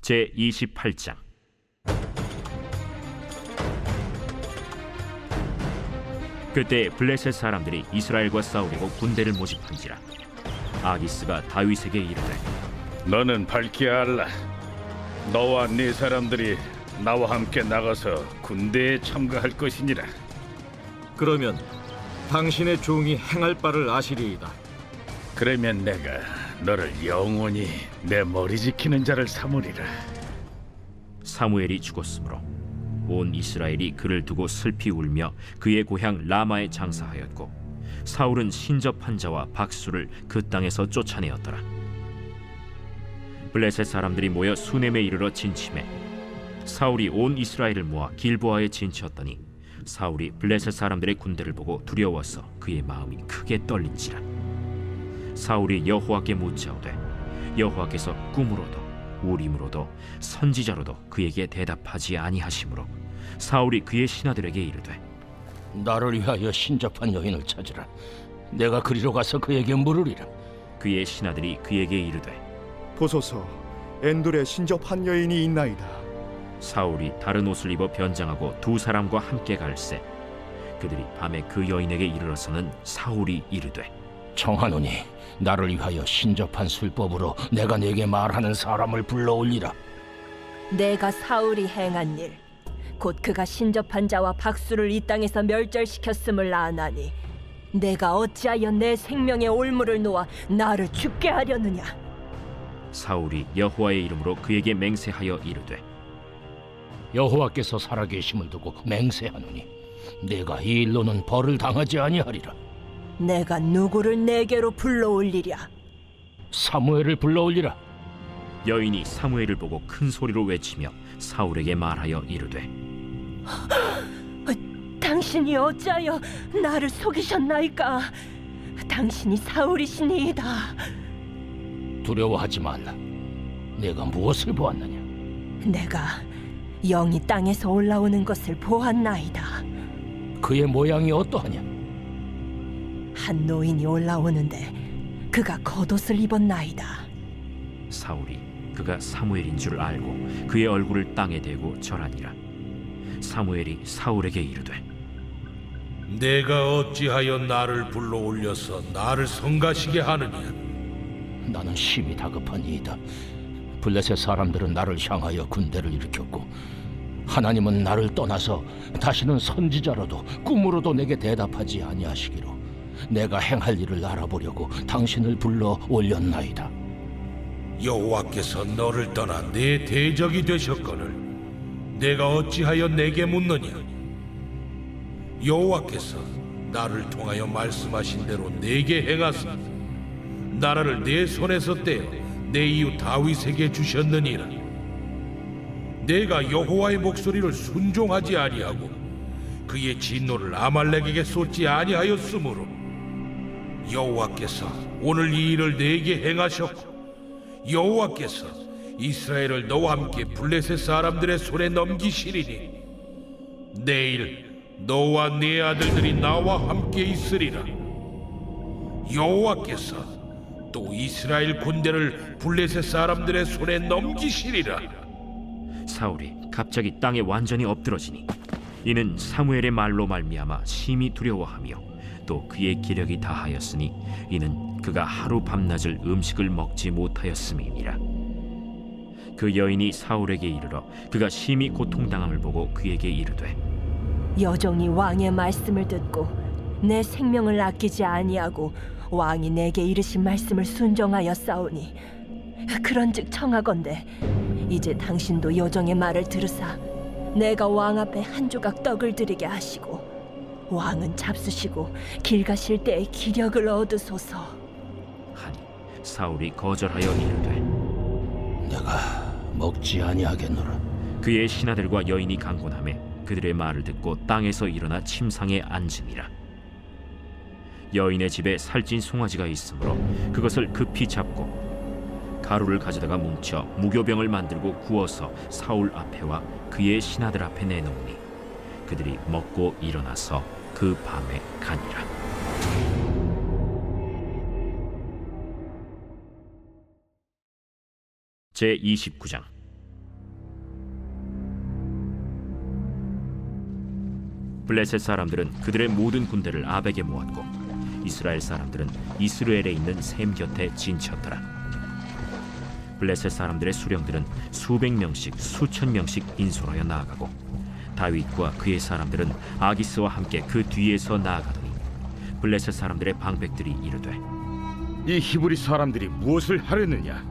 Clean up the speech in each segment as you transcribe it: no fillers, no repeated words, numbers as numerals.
제 28장. 그때 블레셋 사람들이 이스라엘과 싸우려고 군대를 모집한지라. 아기스가 다윗에게 이르되, 너는 밝히 알라. 너와 네 사람들이 나와 함께 나가서 군대에 참가할 것이니라. 그러면 당신의 종이 행할 바를 아시리이다. 그러면 내가 너를 영원히 내 머리 지키는 자를 삼으리라. 사무엘이 죽었으므로 온 이스라엘이 그를 두고 슬피 울며 그의 고향 라마에 장사하였고, 사울은 신접한 자와 박수를 그 땅에서 쫓아내었더라. 블레셋 사람들이 모여 수넴에 이르러 진침해 사울이 온 이스라엘을 모아 길보아에 진치었더니, 사울이 블레셋 사람들의 군대를 보고 두려워서 그의 마음이 크게 떨린지라. 사울이 여호와께 묻자오되, 여호와께서 꿈으로도 우림으로도 선지자로도 그에게 대답하지 아니하시므로 사울이 그의 신하들에게 이르되, 나를 위하여 신접한 여인을 찾으라. 내가 그리로 가서 그에게 물으리라. 그의 신하들이 그에게 이르되, 보소서, 엔돌에 신접한 여인이 있나이다. 사울이 다른 옷을 입어 변장하고 두 사람과 함께 갈새 그들이 밤에 그 여인에게 이르러서는 사울이 이르되, 청하노니 나를 위하여 신접한 술법으로 내가 네게 말하는 사람을 불러올리라. 내가 사울이 행한 일, 곧 그가 신접한 자와 박수를 이 땅에서 멸절시켰음을 아나니 내가 어찌하여 내 생명의 올무를 놓아 나를 죽게 하려느냐. 사울이 여호와의 이름으로 그에게 맹세하여 이르되, 여호와께서 살아계심을 두고 맹세하노니 내가 이 일로는 벌을 당하지 아니하리라. 내가 누구를 내게로 불러올리랴. 사무엘을 불러올리라. 여인이 사무엘을 보고 큰 소리로 외치며 사울에게 말하여 이르되, 당신이 어찌하여 나를 속이셨나이까. 당신이 사울이시니이다. 두려워하지 말라. 내가 무엇을 보았느냐? 내가 영이 땅에서 올라오는 것을 보았나이다. 그의 모양이 어떠하냐? 한 노인이 올라오는데 그가 겉옷을 입었나이다. 사울이 그가 사무엘인 줄 알고 그의 얼굴을 땅에 대고 절하니라. 사무엘이 사울에게 이르되, 내가 어찌하여 나를 불러올려서 나를 성가시게 하느냐? 나는 심히 다급하니이다. 블레셋 사람들은 나를 향하여 군대를 일으켰고, 하나님은 나를 떠나서 다시는 선지자로도 꿈으로도 내게 대답하지 아니하시기로 내가 행할 일을 알아보려고 당신을 불러 올렸나이다. 여호와께서 너를 떠나 내 대적이 되셨거늘 내가 어찌하여 내게 묻느냐? 여호와께서 나를 통하여 말씀하신 대로 내게 행하사 나라를 내 손에서 떼어 내 이웃 다윗에게 주셨느니라. 내가 여호와의 목소리를 순종하지 아니하고 그의 진노를 아말렉에게 쏟지 아니하였으므로 여호와께서 오늘 이 일을 내게 행하셨고, 여호와께서 이스라엘을 너와 함께 블레셋 사람들의 손에 넘기시리니 내일 너와 네 아들들이 나와 함께 있으리라. 여호와께서 또 이스라엘 군대를 블레셋 사람들의 손에 넘기시리라. 사울이 갑자기 땅에 완전히 엎드러지니 이는 사무엘의 말로 말미암아 심히 두려워하며 또 그의 기력이 다하였으니 이는 그가 하루 밤낮을 음식을 먹지 못하였음이니라. 그 여인이 사울에게 이르러 그가 심히 고통당함을 보고 그에게 이르되, 여종이 왕의 말씀을 듣고 내 생명을 아끼지 아니하고 왕이 내게 이르신 말씀을 순종하여 싸우니, 그런즉 청하건대 이제 당신도 여종의 말을 들으사 내가 왕 앞에 한 조각 떡을 드리게 하시고 왕은 잡수시고 길 가실 때에 기력을 얻으소서 하니 사울이 거절하여 이르되, 내가 먹지 아니하겠노라. 그의 신하들과 여인이 강권하매 그들의 말을 듣고 땅에서 일어나 침상에 앉으니라. 여인의 집에 살찐 송아지가 있으므로 그것을 급히 잡고 가루를 가져다가 뭉쳐 무교병을 만들고 구워서 사울 앞에와 그의 신하들 앞에 내놓으니 그들이 먹고 일어나서 그 밤에 가니라. 제 29장. 블레셋 사람들은 그들의 모든 군대를 아벡에 모았고 이스라엘 사람들은 이스라엘에 있는 셈 곁에 진쳤더라. 블레셋 사람들의 수령들은 수백 명씩 수천 명씩 인솔하여 나아가고 다윗과 그의 사람들은 아기스와 함께 그 뒤에서 나아가더니 블레셋 사람들의 방백들이 이르되 이 히브리 사람들이 무엇을 하려느냐?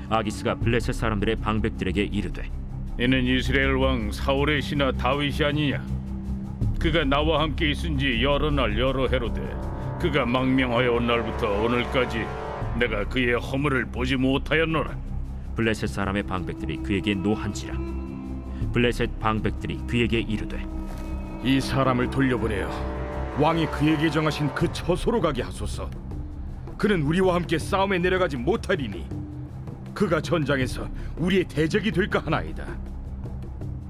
아기스가 블레셋 사람들의 방백들에게 이르되 이는 이스라엘 왕 사울의 신하 다윗이 아니냐? 그가 나와 함께 있은지 여러 날 여러 해로되 그가 망명하여 온 날부터 오늘까지 내가 그의 허물을 보지 못하였노라. 블레셋 사람의 방백들이 그에게 노한지라. 블레셋 방백들이 그에게 이르되 이 사람을 돌려보내어 왕이 그에게 정하신 그 처소로 가게 하소서. 그는 우리와 함께 싸움에 내려가지 못하리니 그가 전장에서 우리의 대적이 될까 하나이다.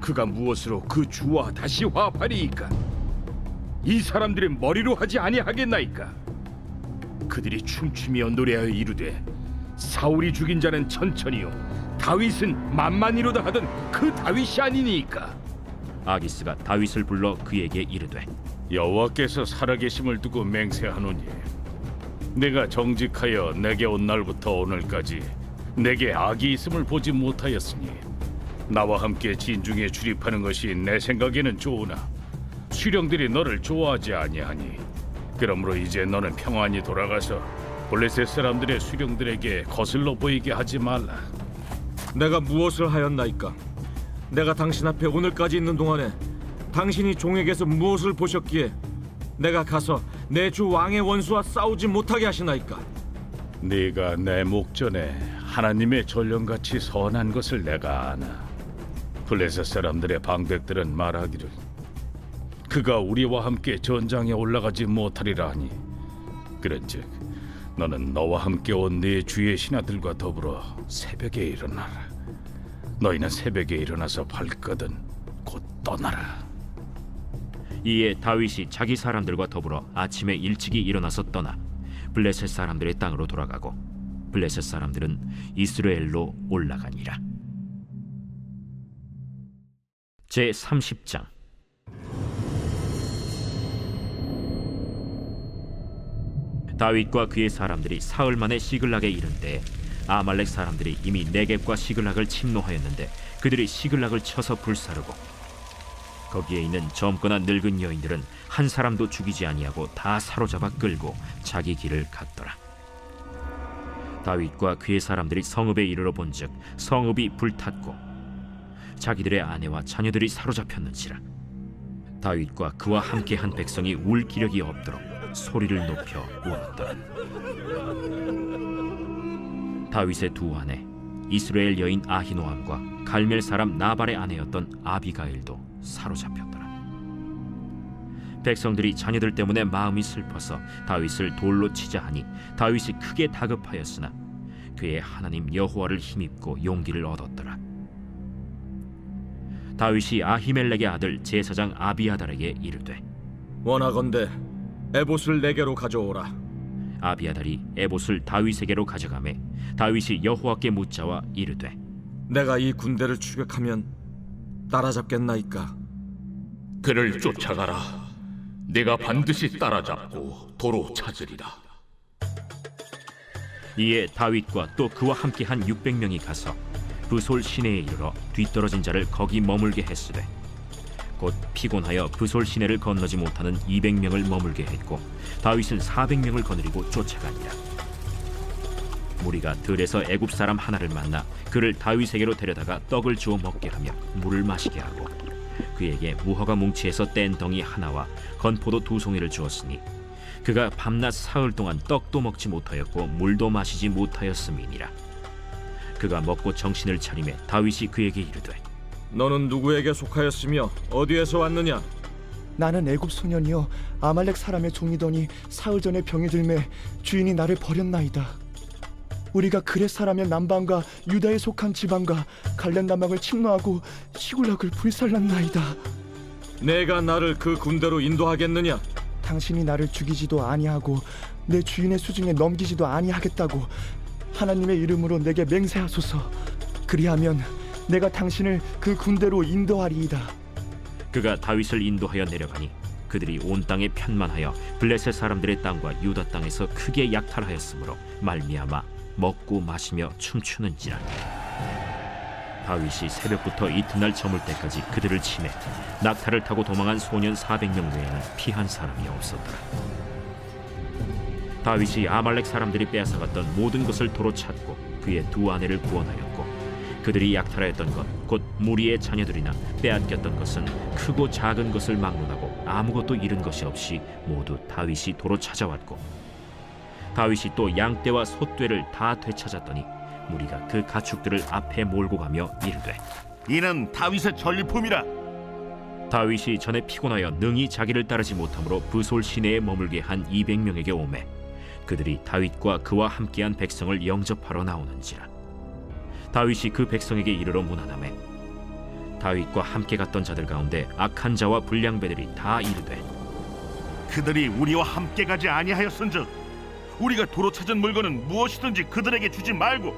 그가 무엇으로 그 주와 다시 화합하리이까? 이 사람들의 머리로 하지 아니하겠나이까? 그들이 춤추며 노래하여 이르되 사울이 죽인 자는 천천히요 다윗은 만만이로다 하던 그 다윗이 아니니까. 아기스가 다윗을 불러 그에게 이르되 여호와께서 살아계심을 두고 맹세하노니 내가 정직하여 내게 온 날부터 오늘까지 내게 악이 있음을 보지 못하였으니 나와 함께 진중에 출입하는 것이 내 생각에는 좋으나 수령들이 너를 좋아하지 아니하니 그러므로 이제 너는 평안히 돌아가서 블레셋 사람들의 수령들에게 거슬러 보이게 하지 말라. 내가 무엇을 하였나이까? 내가 당신 앞에 오늘까지 있는 동안에 당신이 종에게서 무엇을 보셨기에 내가 가서 내 주 왕의 원수와 싸우지 못하게 하시나이까? 네가 내 목전에 하나님의 전령같이 선한 것을 내가 아나. 블레셋 사람들의 방백들은 말하기를 그가 우리와 함께 전장에 올라가지 못하리라 하니 그런즉 너는 너와 함께 온 네 주의 신하들과 더불어 새벽에 일어나라. 너희는 새벽에 일어나서 발거든 곧 떠나라. 이에 다윗이 자기 사람들과 더불어 아침에 일찍이 일어나서 떠나 블레셋 사람들의 땅으로 돌아가고 블레셋 사람들은 이스라엘로 올라가니라. 제 30장. 다윗과 그의 사람들이 사흘 만에 시글락에 이른 때에 아말렉 사람들이 이미 네겝과 시글락을 침노하였는데 그들이 시글락을 쳐서 불사르고 거기에 있는 젊거나 늙은 여인들은 한 사람도 죽이지 아니하고 다 사로잡아 끌고 자기 길을 갔더라. 다윗과 그의 사람들이 성읍에 이르러 본즉 성읍이 불탔고 자기들의 아내와 자녀들이 사로잡혔는지라. 다윗과 그와 함께한 백성이 울 기력이 없도록 소리를 높여 울었더라. 다윗의 두 아내 이스라엘 여인 아히노암과 갈멜 사람 나발의 아내였던 아비가일도 사로잡혔더라. 백성들이 자녀들 때문에 마음이 슬퍼서 다윗을 돌로 치자 하니 다윗이 크게 다급하였으나 그의 하나님 여호와를 힘입고 용기를 얻었더라. 다윗이 아히멜렉의 아들 제사장 아비아달에게 이르되 원하건대 에봇을 내게로 가져오라. 아비아달이 에봇을 다윗에게로 가져가매 다윗이 여호와께 묻자와 이르되 내가 이 군대를 추격하면 따라잡겠나이까? 그를 쫓아가라. 내가 반드시 따라잡고 도로 찾으리라. 이에 다윗과 또 그와 함께한 600명이 가서 브솔 시내에 이르러 뒤떨어진 자를 거기 머물게 했으되 곧 피곤하여 브솔 시내를 건너지 못하는 200명을 머물게 했고 다윗은 400명을 거느리고 쫓아가니라. 무리가 들에서 애굽 사람 하나를 만나 그를 다윗에게로 데려다가 떡을 주어 먹게 하며 물을 마시게 하고 그에게 무화과 뭉치에서 뗀 덩이 하나와 건포도 2송이를 주었으니 그가 밤낮 사흘 동안 떡도 먹지 못하였고 물도 마시지 못하였음이니라. 그가 먹고 정신을 차리매 다윗이 그에게 이르되 너는 누구에게 속하였으며 어디에서 왔느냐? 나는 애굽 소년이여 아말렉 사람의 종이더니 사흘 전에 병이 들매 주인이 나를 버렸나이다. 우리가 그렛 사람의 남방과 유다에 속한 지방과 갈렙 남방을 침노하고 시굴락을 불살랐나이다. 내가 나를 그 군대로 인도하겠느냐? 당신이 나를 죽이지도 아니하고 내 주인의 수중에 넘기지도 아니하겠다고 하나님의 이름으로 내게 맹세하소서. 그리하면 내가 당신을 그 군대로 인도하리이다. 그가 다윗을 인도하여 내려가니 그들이 온 땅에 편만하여 블레셋 사람들의 땅과 유다 땅에서 크게 약탈하였으므로 말미암아 먹고 마시며 춤추는지라. 다윗이 새벽부터 이튿날 저물 때까지 그들을 치매 낙타를 타고 도망한 소년 400명 외에는 피한 사람이 없었더라. 다윗이 아말렉 사람들이 빼앗아갔던 모든 것을 도로 찾고 그의 두 아내를 구원하였고 그들이 약탈하였던 것 곧 무리의 자녀들이나 빼앗겼던 것은 크고 작은 것을 막론하고 아무것도 잃은 것이 없이 모두 다윗이 도로 찾아왔고 다윗이 또 양떼와 소떼를 다 되찾았더니 무리가 그 가축들을 앞에 몰고 가며 이르되 이는 다윗의 전리품이라. 다윗이 전에 피곤하여 능히 자기를 따르지 못하므로 브솔 시내에 머물게 한 200명에게 오매 그들이 다윗과 그와 함께한 백성을 영접하러 나오는지라. 다윗이 그 백성에게 이르러 문안하매 다윗과 함께 갔던 자들 가운데 악한 자와 불량배들이 다 이르되 그들이 우리와 함께 가지 아니하였은즉 우리가 도로 찾은 물건은 무엇이든지 그들에게 주지 말고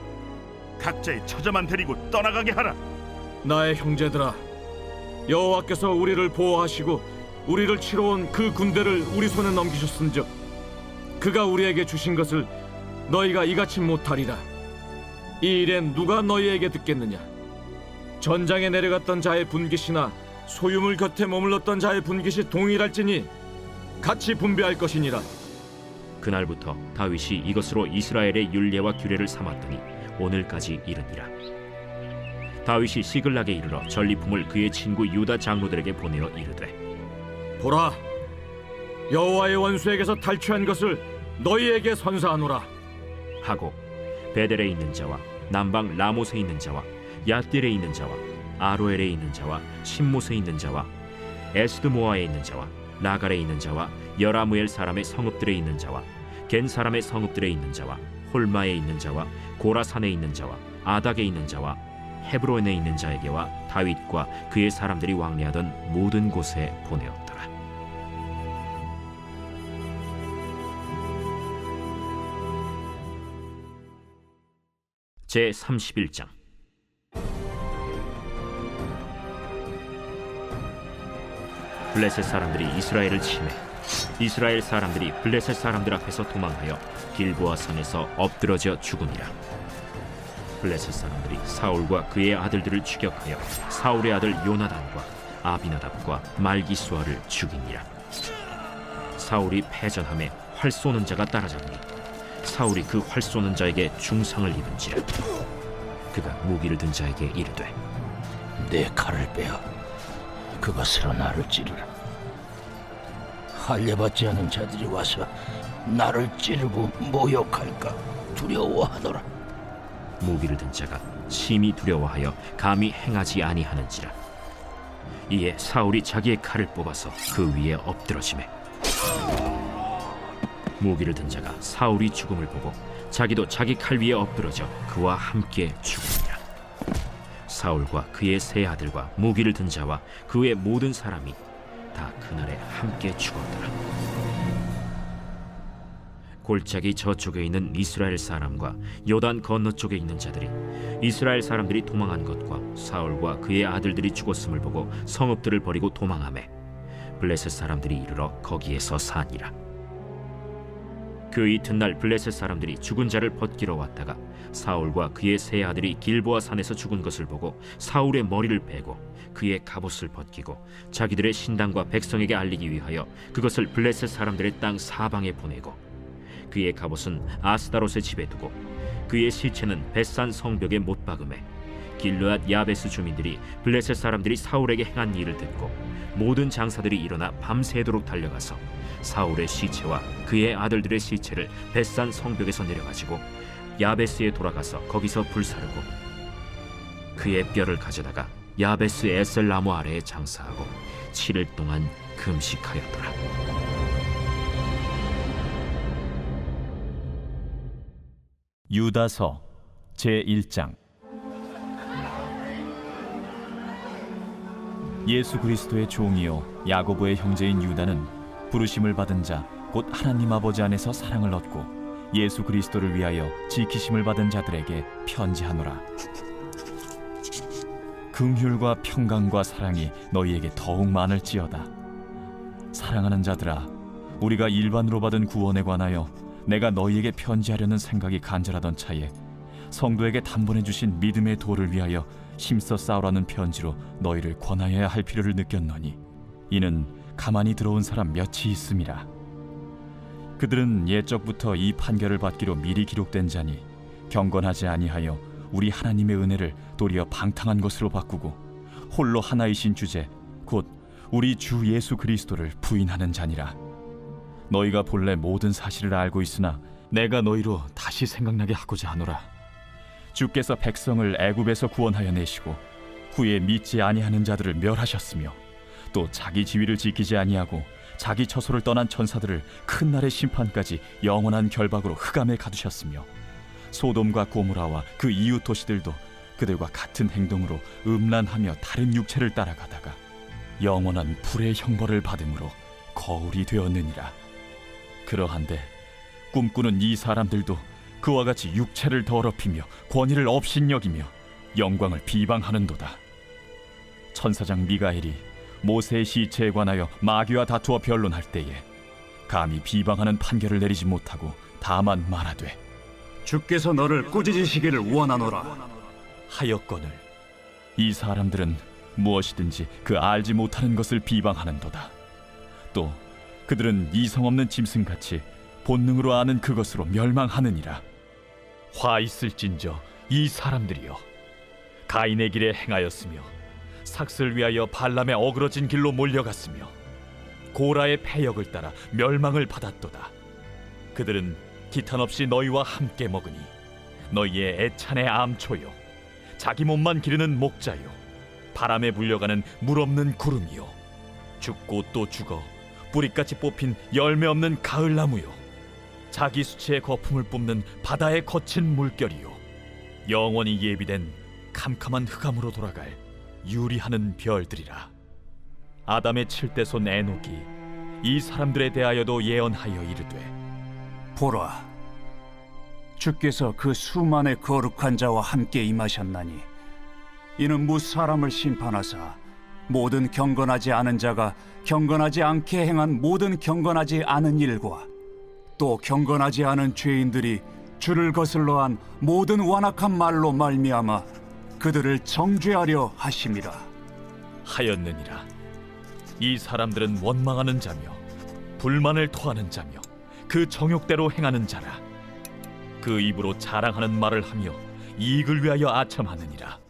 각자의 처자만 데리고 떠나가게 하라. 나의 형제들아, 여호와께서 우리를 보호하시고 우리를 치러 온 그 군대를 우리 손에 넘기셨은즉 그가 우리에게 주신 것을 너희가 이같이 못하리라. 이 일엔 누가 너희에게 듣겠느냐? 전장에 내려갔던 자의 분깃이나 소유물 곁에 머물렀던 자의 분깃이 동일할지니 같이 분배할 것이니라. 그날부터 다윗이 이것으로 이스라엘의 율례와 규례를 삼았더니 오늘까지 이르니라. 다윗이 시글락에 이르러 전리품을 그의 친구 유다 장로들에게 보내어 이르되 보라, 여호와의 원수에게서 탈취한 것을 너희에게 선사하노라 하고 베델에 있는 자와 남방 라못에 있는 자와 얏딜에 있는 자와 아로엘에 있는 자와 신못에 있는 자와 에스드모아에 있는 자와 라갈에 있는 자와 여라무엘 사람의 성읍들에 있는 자와 겐 사람의 성읍들에 있는 자와 홀마에 있는 자와 고라산에 있는 자와 아닥에 있는 자와 헤브론에 있는 자에게와 다윗과 그의 사람들이 왕래하던 모든 곳에 보내었더라. 제 31장. 블레셋 사람들이 이스라엘을 치매 이스라엘 사람들이 블레셋 사람들 앞에서 도망하여 길보아 산에서 엎드러져 죽으니라. 블레셋 사람들이 사울과 그의 아들들을 추격하여 사울의 아들 요나단과 아비나답과 말기수아를 죽이니라. 사울이 패전함에 활 쏘는 자가 따라잡니 사울이 그 활 쏘는 자에게 중상을 입은지라. 그가 무기를 든 자에게 이르되 내 칼을 빼어 그것으로 나를 찌르라. 할례받지 않은 자들이 와서 나를 찌르고 모욕할까 두려워하노라. 무기를 든 자가 심히 두려워하여 감히 행하지 아니하는지라. 이에 사울이 자기의 칼을 뽑아서 그 위에 엎드러지매 무기를 든 자가 사울이 죽음을 보고 자기도 자기 칼 위에 엎드러져 그와 함께 죽으니라. 사울과 그의 세 아들과 무기를 든 자와 그의 모든 사람이 다 그날에 함께 죽었더라. 골짜기 저쪽에 있는 이스라엘 사람과 요단 건너쪽에 있는 자들이 이스라엘 사람들이 도망한 것과 사울과 그의 아들들이 죽었음을 보고 성읍들을 버리고 도망하매 블레셋 사람들이 이르러 거기에서 사니라. 그 이튿날 블레셋 사람들이 죽은 자를 벗기러 왔다가 사울과 그의 세 아들이 길보아 산에서 죽은 것을 보고 사울의 머리를 베고 그의 갑옷을 벗기고 자기들의 신당과 백성에게 알리기 위하여 그것을 블레셋 사람들의 땅 사방에 보내고 그의 갑옷은 아스다롯의 집에 두고 그의 시체는 벳산 성벽에 못 박음에 길르앗 야베스 주민들이 블레셋 사람들이 사울에게 행한 일을 듣고 모든 장사들이 일어나 밤새도록 달려가서 사울의 시체와 그의 아들들의 시체를 벳산 성벽에서 내려가지고 야베스에 돌아가서 거기서 불사르고 그의 뼈를 가져다가 야베스 에셀 나무 아래에 장사하고 7일 동안 금식하였더라. 유다서 제1장. 예수 그리스도의 종이요 야고보의 형제인 유다는 부르심을 받은 자 곧 하나님 아버지 안에서 사랑을 얻고 예수 그리스도를 위하여 지키심을 받은 자들에게 편지하노라. 긍휼과 평강과 사랑이 너희에게 더욱 많을지어다. 사랑하는 자들아, 우리가 일반으로 받은 구원에 관하여 내가 너희에게 편지하려는 생각이 간절하던 차에 성도에게 단번에 주신 믿음의 도를 위하여 힘써 싸우라는 편지로 너희를 권하여야 할 필요를 느꼈노니 이는 가만히 들어온 사람 몇이 있음이라. 그들은 옛적부터 이 판결을 받기로 미리 기록된 자니 경건하지 아니하여 우리 하나님의 은혜를 도리어 방탕한 것으로 바꾸고 홀로 하나이신 주제 곧 우리 주 예수 그리스도를 부인하는 자니라. 너희가 본래 모든 사실을 알고 있으나 내가 너희로 다시 생각나게 하고자 하노라. 주께서 백성을 애굽에서 구원하여 내시고 후에 믿지 아니하는 자들을 멸하셨으며 또 자기 지위를 지키지 아니하고 자기 처소를 떠난 천사들을 큰 날의 심판까지 영원한 결박으로 흑암에 가두셨으며 소돔과 고모라와 그 이웃 도시들도 그들과 같은 행동으로 음란하며 다른 육체를 따라가다가 영원한 불의 형벌을 받음으로 거울이 되었느니라. 그러한데 꿈꾸는 이 사람들도 그와 같이 육체를 더럽히며 권위를 업신여기며 영광을 비방하는도다. 천사장 미가엘이 모세의 시체에 관하여 마귀와 다투어 변론할 때에 감히 비방하는 판결을 내리지 못하고 다만 말하되 주께서 너를 꾸짖으시기를 원하노라 하였거늘 이 사람들은 무엇이든지 그 알지 못하는 것을 비방하는도다. 또 그들은 이성 없는 짐승같이 본능으로 아는 그것으로 멸망하느니라. 화 있을진저 이 사람들이여, 가인의 길에 행하였으며 삭슬 위하여 발람의 어그러진 길로 몰려갔으며 고라의 패역을 따라 멸망을 받았도다. 그들은 기탄 없이 너희와 함께 먹으니 너희의 애찬의 암초요 자기 몸만 기르는 목자요 바람에 불려가는 물 없는 구름이요 죽고 또 죽어 뿌리같이 뽑힌 열매 없는 가을나무요 자기 수치의 거품을 뿜는 바다의 거친 물결이요 영원히 예비된 캄캄한 흑암으로 돌아갈 유리하는 별들이라. 아담의 7대손 에녹이 이 사람들에 대하여도 예언하여 이르되 보라 주께서 그 수만의 거룩한 자와 함께 임하셨나니 이는 무 사람을 심판하사 모든 경건하지 않은 자가 경건하지 않게 행한 모든 경건하지 않은 일과 또 경건하지 않은 죄인들이 주를 거슬러 한 모든 완악한 말로 말미암아 그들을 정죄하려 하심이라 하였느니라. 이 사람들은 원망하는 자며 불만을 토하는 자며 그 정욕대로 행하는 자라. 그 입으로 자랑하는 말을 하며 이익을 위하여 아첨하느니라.